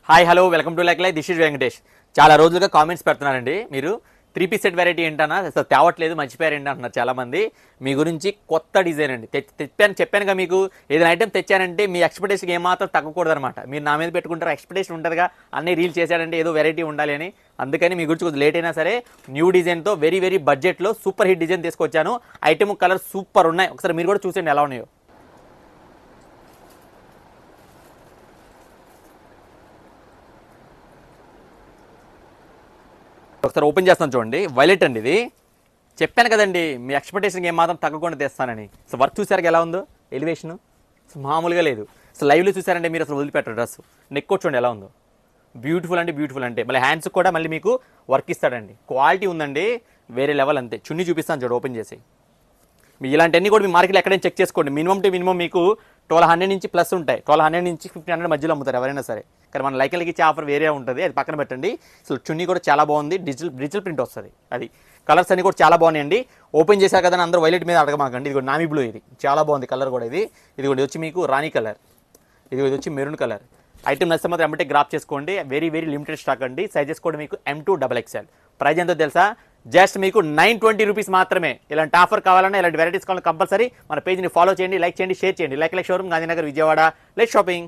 Hi hello welcome to like this is Venkatesh. చాలా రోజులుగా comments పెడుతున్నారండి. మీరు 3 పీస్ సెట్ వెరైటీ ఏంటన్నా అసలు తేవట్లేదు, మర్చిపోయారు ఏంటి అంటున్నారు చాలా మంది. మీ గురించి కొత్త డిజైన్ అండి చెప్పానుగా. మీకు ఏదైనా ఐటమ్ తెచ్చానంటే మీ ఎక్స్పెక్టేషన్ ఏమాత్రం తగ్గకూడదు అనమాట. మీరు నా మీద పెట్టుకుంటారు, ఎక్స్పెక్టేషన్ ఉంటుందిగా అన్ని రీల్ చేశాడంటే ఏదో వెరైటీ ఉండాలి అని. అందుకని మీ గురించి కొంచెం లేట్ అయినా సరే న్యూ డిజైన్తో వెరీ బడ్జెట్లో సూపర్ హిట్ డిజైన్ తీసుకొచ్చాను. ఐటమ్ కలర్ సూపర్ ఉన్నాయి, ఒకసారి మీరు కూడా చూసేయండి ఎలా ఉన్నాయో. ఒకసారి ఓపెన్ చేస్తాను చూడండి. వైలెట్ అండి ఇది. చెప్పాను కదండి మీ ఎక్స్పెక్టేషన్కి ఏమాత్రం తగ్గకుండా తెస్తానని. సో వర్క్ చూసారు ఎలా ఉందో, ఎలివేషన్ మామూలుగా లేదు. సో లైవ్లో చూసారంటే మీరు అసలు వదిలిపెట్టరు. డ్రెస్ నెక్ చూడండి ఎలా ఉందో, బ్యూటిఫుల్ అంటే మళ్ళీ హ్యాండ్స్ కూడా మళ్ళీ మీకు వర్క్ ఇస్తాడండి. క్వాలిటీ ఉందండి, వేరే లెవెల్ అంతే. చున్నీ చూపిస్తాను చూడు ఓపెన్ చేసి. మీ ఇలాంటివన్నీ కూడా మీ మార్కెట్లో ఎక్కడైనా చెక్ చేసుకోండి. మినిమం టు మినిమం మీకు 1200 నుంచి ప్లస్ ఉంటాయి. 1200 నుంచి 1500 మధ్యలో అమ్ముతారు ఎవరైనా సరే. కానీ మన లైకల్కి ఇచ్చే ఆఫర్ వేరే ఉంటుంది, అది పక్కన పెట్టండి. అసలు చున్నీ కూడా చాలా బాగుంది, డిజిటల్ ప్రింట్ వస్తుంది. అది కలర్స్ అన్ని కూడా చాలా బాగున్నాయండి. ఓపెన్ చేశారు కదా అందరూ వైలెట్ మీద అడగమాకండి. ఇది కూడా నామీ బ్లూ, ఇది చాలా బాగుంది కలర్ కూడా. ఇది కూడా వచ్చి మీకు రాణి కలర్, ఇది వచ్చి మెరూన్ కలర్. ఐటమ్ నచ్చితే మాత్రం ఎమ్మటే గ్రాప్ చేసుకోండి. వెరీ లిమిటెడ్ స్టాక్ అండి. సైజెస్ కూడా మీకు M2XXL. ప్రైస్ ఎంతో తెలుసా? జస్ట్ మీకు 920 రూపీస్ మాత్రమే. ఇలాంటి ఆఫర్ కావాలన్నా, ఇలాంటి వెరైటీస్ కావాలన్నా కంపల్సరీ మన పేజ్ని ఫాలో చేయండి, లైక్ చేయండి, షేర్ చేయండి. Like showroom, Gandhinagar, Vijayawada. Like shopping.